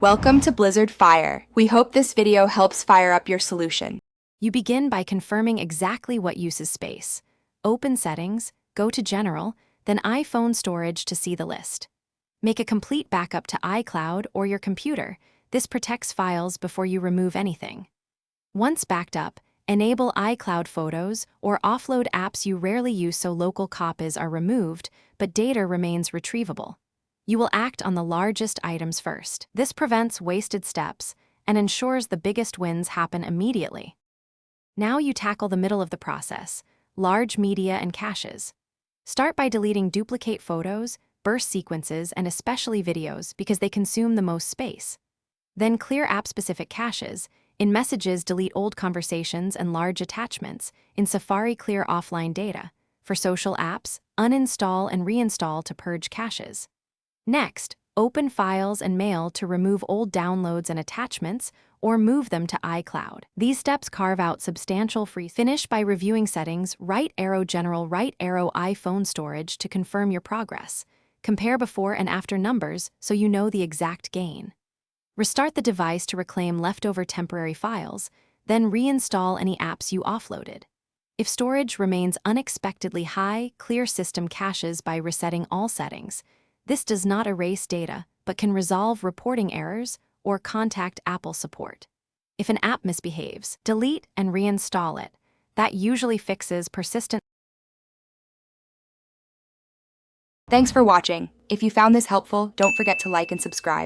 Welcome to Blizzard Fire. We hope this video helps fire up your solution. You begin by confirming exactly what uses space. Open Settings, go to General, then iPhone Storage to see the list. Make a complete backup to iCloud or your computer. This protects files before you remove anything. Once backed up, enable iCloud Photos or offload apps you rarely use so local copies are removed, but data remains retrievable. You will act on the largest items first. This prevents wasted steps and ensures the biggest wins happen immediately. Now you tackle the middle of the process, large media and caches. Start by deleting duplicate photos, burst sequences, and especially videos because they consume the most space. Then clear app-specific caches. In Messages, delete old conversations and large attachments. In Safari, clear offline data. For social apps, uninstall and reinstall to purge caches. Next, open Files and Mail to remove old downloads and attachments or move them to iCloud. These steps carve out substantial free. Finish by reviewing settings, right arrow General, right arrow iPhone Storage to confirm your progress. Compare before and after numbers so you know the exact gain. Restart the device to reclaim leftover temporary files, then reinstall any apps you offloaded. If storage remains unexpectedly high, clear system caches by resetting all settings. This does not erase data, but can resolve reporting errors or contact Apple support. If an app misbehaves, delete and reinstall it. That usually fixes persistent. Thanks for watching. If you found this helpful, don't forget to like and subscribe.